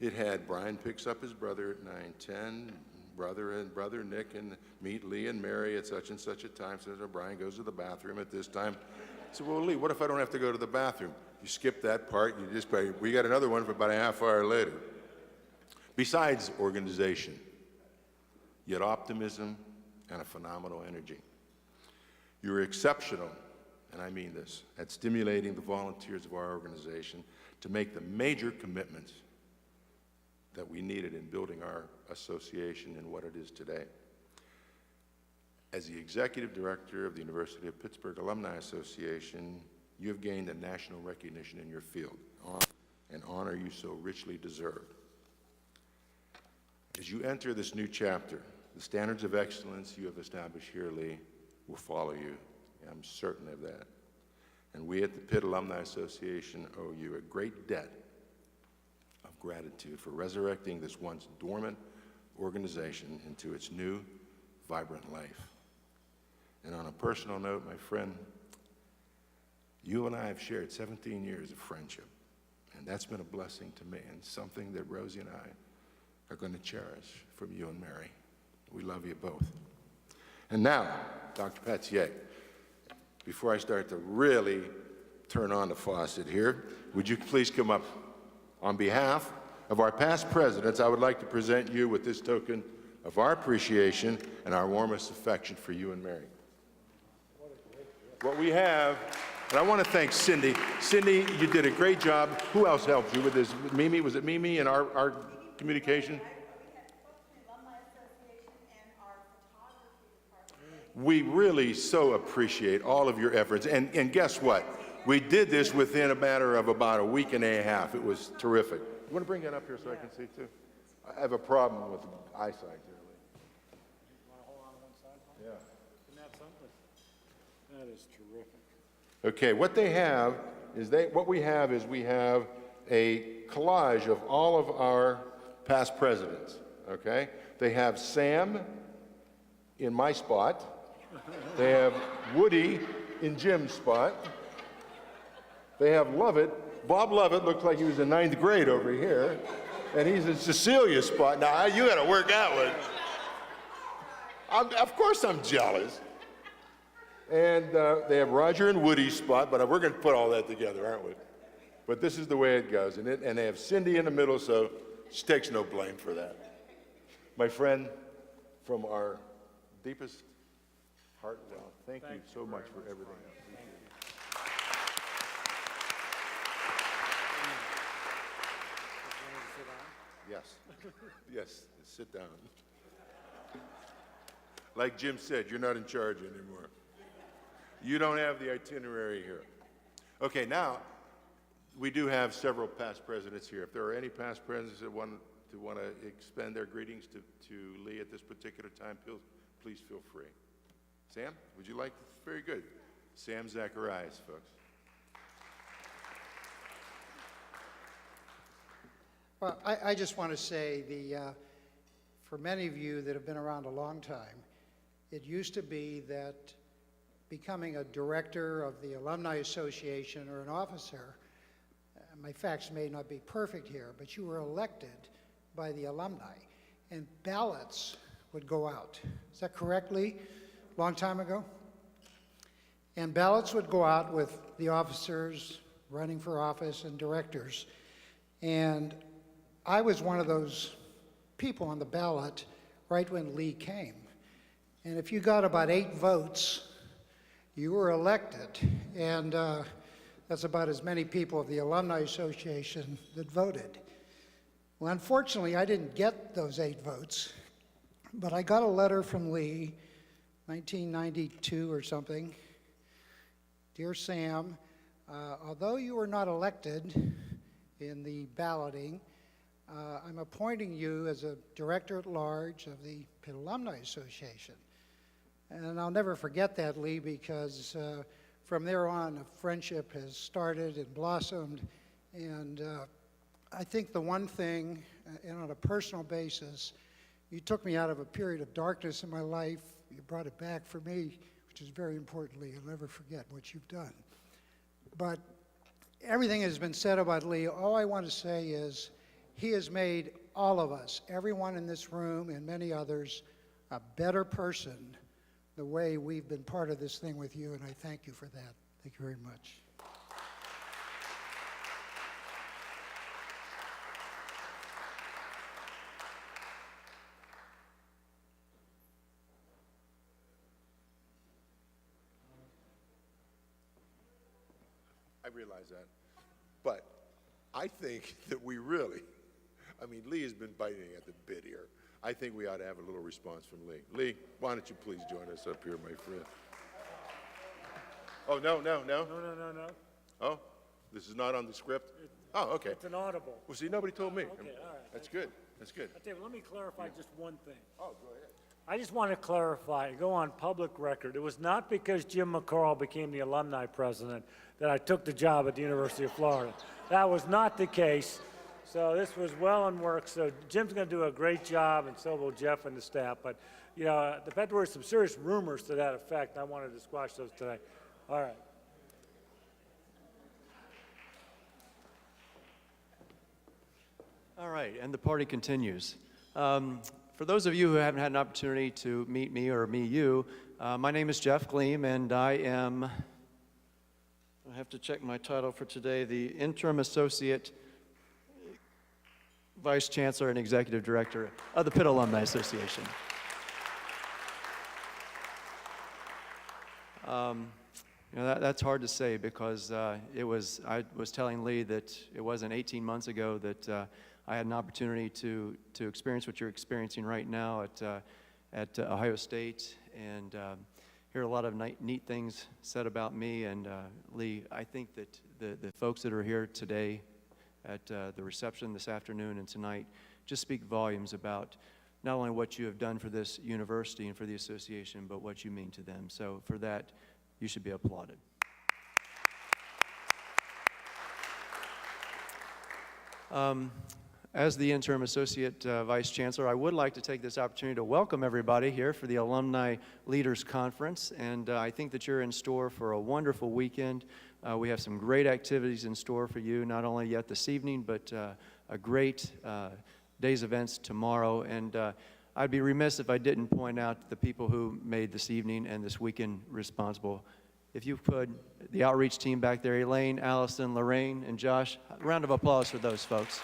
It had Brian picks up his brother at 9:10, brother Nick and meet Lee and Mary at such and such a time. So Brian goes to the bathroom at this time. I said, well, Lee, what if I don't have to go to the bathroom? You skip that part, you just pay. We got another one for about a half hour later. Besides organization, yet optimism and a phenomenal energy. You were exceptional, and I mean this, at stimulating the volunteers of our organization to make the major commitments that we needed in building our association and what it is today. As the executive director of the University of Pittsburgh Alumni Association, you have gained a national recognition in your field, an honor you so richly deserve. As you enter this new chapter, the standards of excellence you have established here, Lee, will follow you. I'm certain of that. And we at the Pitt Alumni Association owe you a great debt of gratitude for resurrecting this once dormant organization into its new, vibrant life. And on a personal note, my friend, you and I have shared 17 years of friendship, and that's been a blessing to me and something that Rosie and I are going to cherish from you and Mary. We love you both. And now, Dr. Patouillet, before I start to really turn on the faucet here, would you please come up? On behalf of our past presidents, I would like to present you with this token of our appreciation and our warmest affection for you and Mary. What we have, and I want to thank Cindy. Cindy, you did a great job. Who else helped you with this? Mimi, was it Mimi and our communication? We really so appreciate all of your efforts. And guess what? We did this within a matter of about a week and a half. It was terrific. You want to bring that up here so I can see too? I have a problem with eyesight here. You want to hold on one side? Yeah. Isn't that something? That is terrific. Okay, what we have a collage of all of our past presidents, okay? They have Sam in my spot. They have Woody in Jim's spot. They have Lovett. Bob Lovett looks like he was in 9th grade over here, and he's in Cecilia's spot. Now, you got to work out with. Of course I'm jealous. And they have Roger and Woody's spot, but we're going to put all that together, aren't we? But this is the way it goes. And they have Cindy in the middle, so she takes no blame for that. My friend, from our deepest heart, well, thank you so much for everything. Yes. Yes, sit down. Like Jim said, you're not in charge anymore. You don't have the itinerary here. Okay, now, we do have several past presidents here. If there are any past presidents that want to expend their greetings to Lee at this particular time, please feel free. Sam, would you like to? Very good. Sam Zacharias, folks. Well, I just want to say for many of you that have been around a long time, it used to be that becoming a director of the Alumni Association or an officer, my facts may not be perfect here, but you were elected by the alumni, and ballots would go out. Is that correct, Lee? Long time ago? And ballots would go out with the officers running for office and directors. And I was one of those people on the ballot right when Lee came. And if you got about 8 votes, you were elected. And that's about as many people of the Alumni Association that voted. Well, unfortunately, I didn't get those 8 votes, but I got a letter from Lee, 1992 or something. Dear Sam, although you were not elected in the balloting, I'm appointing you as a director at large of the Pitt Alumni Association. And I'll never forget that, Lee, because from there on, a friendship has started and blossomed. And I think the one thing, and on a personal basis, you took me out of a period of darkness in my life. You brought it back for me, which is very important, Lee. I'll never forget what you've done. But everything has been said about Lee. All I want to say is he has made all of us, everyone in this room and many others, a better person the way we've been part of this thing with you, and I thank you for that. Thank you very much. I realize that. But I think that we really, Lee has been biting at the bit here. I think we ought to have a little response from Lee. Lee, why don't you please join us up here, my friend? Oh, no. No. Oh, this is not on the script? Oh, okay. It's an audible. Well, see, nobody told me. Okay, all right. That's good. That's good. I'll tell you, let me clarify just one thing. Oh, go ahead. I just want to clarify, go on public record. It was not because Jim McCarl became the alumni president that I took the job at the University of Florida. That was not the case. So this was well in work. So Jim's going to do a great job, and so will Jeff and the staff. But, you know, there were some serious rumors to that effect. I wanted to squash those today. All right. All right, and the party continues. For those of you who haven't had an opportunity to meet me or meet you, my name is Jeff Gleam, and I have to check my title for today, the Interim Associate Vice Chancellor and Executive Director of the Pitt Alumni Association. You know, that's hard to say because I was telling Lee that it wasn't 18 months ago that I had an opportunity to experience what you're experiencing right now at Ohio State and hear a lot of neat things said about me. And Lee, I think that the folks that are here today at the reception this afternoon and tonight just speak volumes about not only what you have done for this university and for the association, but what you mean to them. So for that, you should be applauded. As the Interim Associate Vice Chancellor, I would like to take this opportunity to welcome everybody here for the Alumni Leaders Conference, and I think that you're in store for a wonderful weekend. We have some great activities in store for you, not only yet this evening, but a great day's events tomorrow, and I'd be remiss if I didn't point out the people who made this evening and this weekend responsible. If you could, the outreach team back there, Elaine, Allison, Lorraine, and Josh, a round of applause for those folks.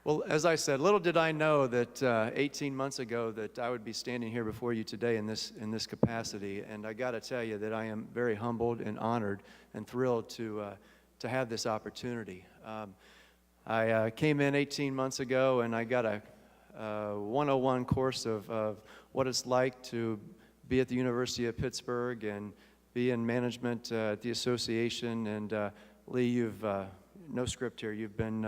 Well, as I said, little did I know that 18 months ago that I would be standing here before you today in this capacity, and I got to tell you that I am very humbled and honored and thrilled to have this opportunity. I came in 18 months ago, and I got a 101 course of what it's like to be at the University of Pittsburgh and be in management at the association. And Lee, you've no script here. You've been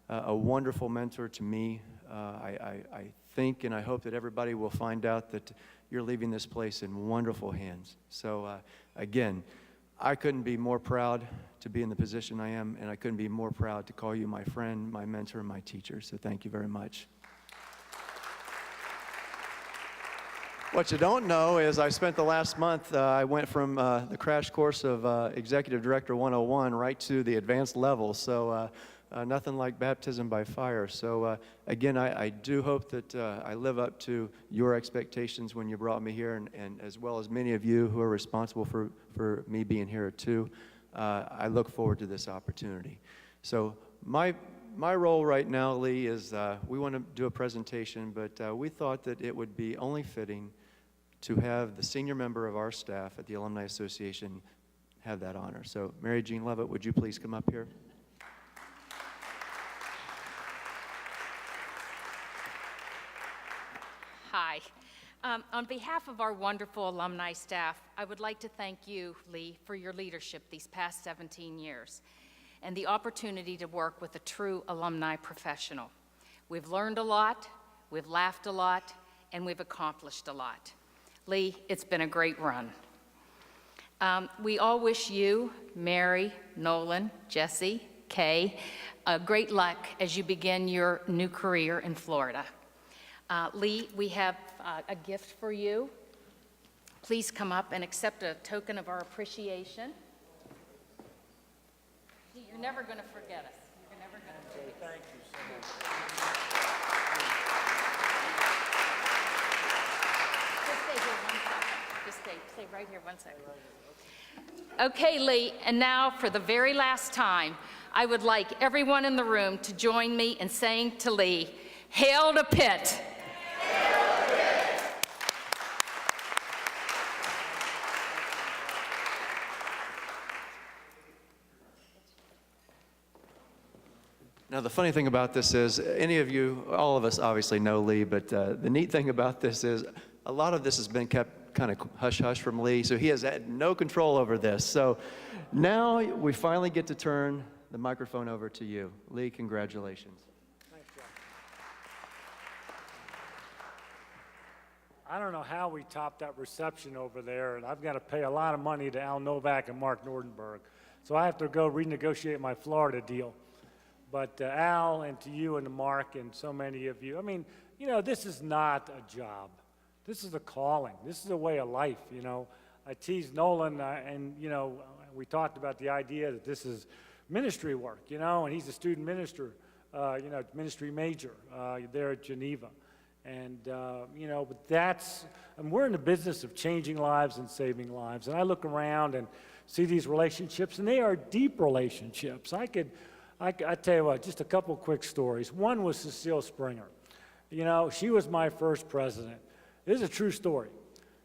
a wonderful mentor to me. I think and I hope that everybody will find out that you're leaving this place in wonderful hands. So again, I couldn't be more proud to be in the position I am, and I couldn't be more proud to call you my friend, my mentor, and my teacher. So thank you very much. What you don't know is I spent the last month, I went from the crash course of Executive Director 101 right to the advanced level. So nothing like baptism by fire. So again, I do hope that I live up to your expectations when you brought me here, and as well as many of you who are responsible for me being here too. I look forward to this opportunity. So my role right now, Lee, is we want to do a presentation, but we thought that it would be only fitting to have the senior member of our staff at the Alumni Association have that honor. So Mary Jean Levitt, would you please come up here? Hi. On behalf of our wonderful alumni staff, I would like to thank you, Lee, for your leadership these past 17 years and the opportunity to work with a true alumni professional. We've learned a lot, we've laughed a lot, and we've accomplished a lot. Lee, it's been a great run. We all wish you, Mary, Nolan, Jesse, Kay, great luck as you begin your new career in Florida. Lee, we have a gift for you. Please come up and accept a token of our appreciation. You're never going to forget us. You're never going to forget us. Thank you so much. Just stay here 1 second. Just stay right here 1 second. Okay, Lee, and now for the very last time, I would like everyone in the room to join me in saying to Lee, "Hail to Pitt." Now, the funny thing about this is, any of you, all of us obviously know Lee, but the neat thing about this is a lot of this has been kept kind of hush-hush from Lee, so he has had no control over this. So now we finally get to turn the microphone over to you. Lee, congratulations. Thanks, John. I don't know how we topped that reception over there, and I've got to pay a lot of money to Al Novak and Mark Nordenberg. So I have to go renegotiate my Florida deal. But Al, and to you and to Mark and so many of you, I mean, you know, this is not a job. This is a calling. This is a way of life, you know. I teased Nolan, and, you know, we talked about the idea that this is ministry work, you know, and he's a student minister, you know, ministry major there at Geneva. And, you know, but that's, and we're in the business of changing lives and saving lives. And I look around and see these relationships, and they are deep relationships. I tell you what, just a couple quick stories. One was Cecile Springer. You know, she was my first president. This is a true story.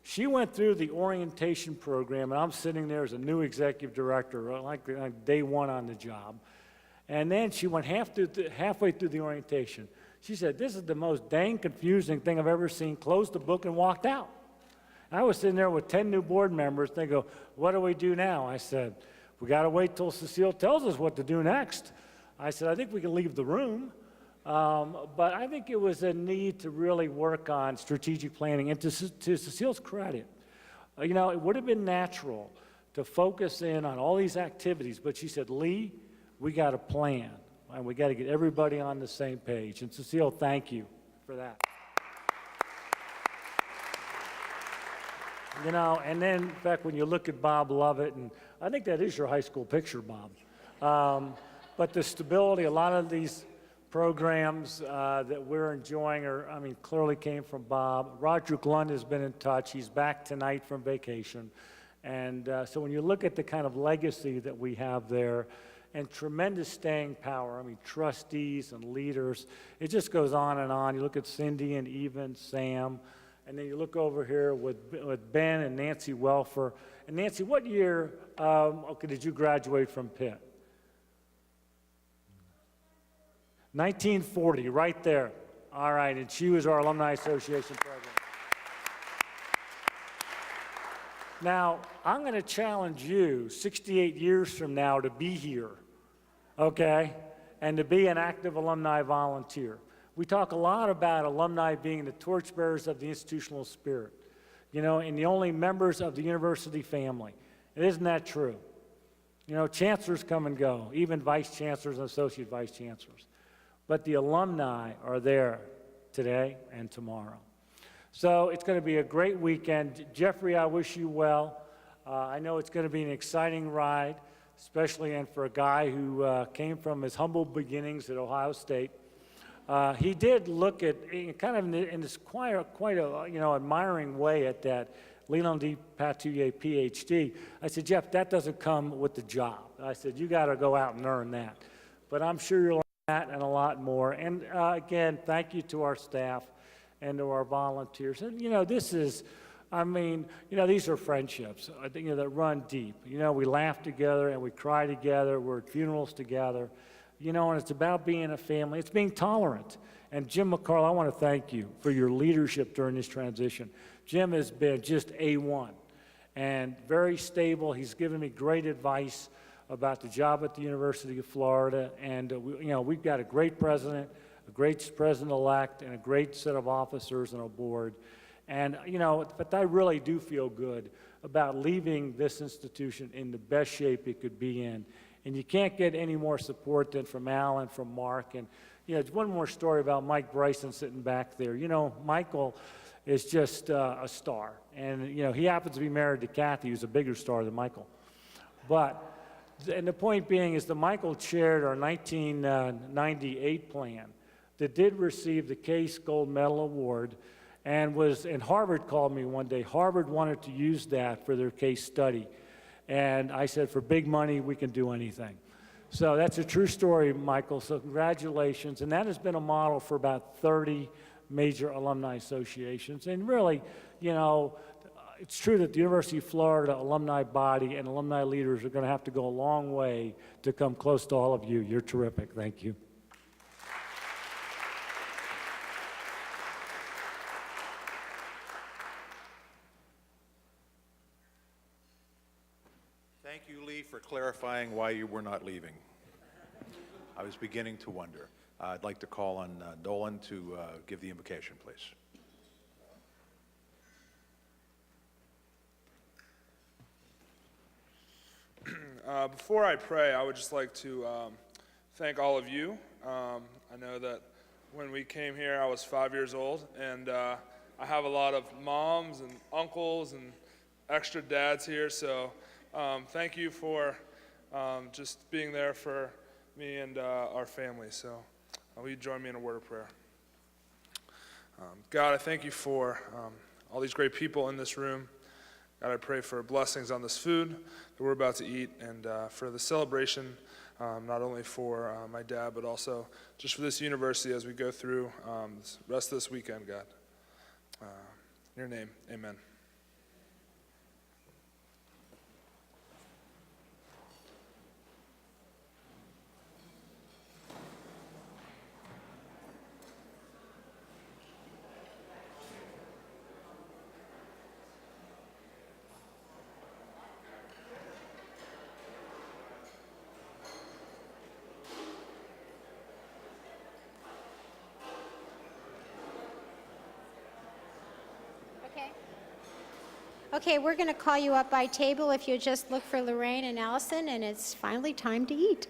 She went through the orientation program, and I'm sitting there as a new executive director, like day one on the job. And then she went halfway through the orientation. She said, "This is the most dang confusing thing I've ever seen," closed the book and walked out. I was sitting there with 10 new board members. They go, "What do we do now?" I said, "We got to wait till Cecile tells us what to do next." I said, "I think we can leave the room." But I think it was a need to really work on strategic planning. And to Cecile's credit, you know, it would have been natural to focus in on all these activities. But she said, "Lee, we got a plan, and we got to get everybody on the same page." And Cecile, thank you for that. You know, and then, in fact, when you look at Bob Lovett, and I think that is your high school picture, Bob. But the stability, a lot of these programs that we're enjoying are, I mean, clearly came from Bob. Roderick Lund has been in touch. He's back tonight from vacation. And so when you look at the kind of legacy that we have there, and tremendous staying power, I mean, trustees and leaders, it just goes on and on. You look at Cindy and Eva and Sam, and then you look over here with Ben and Nancy Welfer. And Nancy, what year did you graduate from Pitt? 1940, right there. All right, and she was our Alumni Association president. Now, I'm going to challenge you 68 years from now to be here, okay, and to be an active alumni volunteer. We talk a lot about alumni being the torchbearers of the institutional spirit, you know, and the only members of the university family. And isn't that true? You know, chancellors come and go, even vice chancellors and associate vice chancellors. But the alumni are there today and tomorrow. So it's going to be a great weekend. Jeffrey, I wish you well. I know it's going to be an exciting ride, especially and for a guy who came from his humble beginnings at Ohio State. He did look at, kind of in this quite a admiring way at that Leland D. Patouillet, PhD. I said, Jeff, that doesn't come with the job. I said, you got to go out and earn that. But I'm sure you'll learn that and a lot more. And again, thank you to our staff and to our volunteers. And, you know, this is, I mean, you know, these are friendships, you know, that run deep. You know, we laugh together and we cry together. We're at funerals together. You know, and it's about being a family. It's being tolerant. And Jim McCarl, I want to thank you for your leadership during this transition. Jim has been just A1 and very stable. He's given me great advice about the job at the University of Florida. And, you know, we've got a great president, a great president-elect, and a great set of officers and a board. And, you know, but I really do feel good about leaving this institution in the best shape it could be in. And you can't get any more support than from Al and from Mark. And, you know, one more story about Mike Bryson sitting back there. You know, Michael is just a star. And, you know, he happens to be married to Kathy, who's a bigger star than Michael. But, and the point being is that Michael chaired our 1998 plan that did receive the Case Gold Medal Award and Harvard called me one day. Harvard wanted to use that for their case study. And I said, for big money, we can do anything. So that's a true story, Michael, so congratulations. And that has been a model for about 30 major alumni associations. And really, you know, it's true that the University of Florida alumni body and alumni leaders are going to have to go a long way to come close to all of you. You're terrific. Thank you. Thank you, Lee, for clarifying why you were not leaving. I was beginning to wonder. I'd like to call on Dolan to give the invocation, please. Before I pray, I would just like to thank all of you. I know that when we came here, I was 5 years old, and I have a lot of moms and uncles and extra dads here, so thank you for just being there for me and our family. So will you join me in a word of prayer? God, I thank you for all these great people in this room. God, I pray for blessings on this food that we're about to eat and for the celebration, not only for my dad, but also just for this university as we go through the rest of this weekend, God. In your name, amen. Okay, we're going to call you up by table if you just look for Lorraine and Allison, and it's finally time to eat.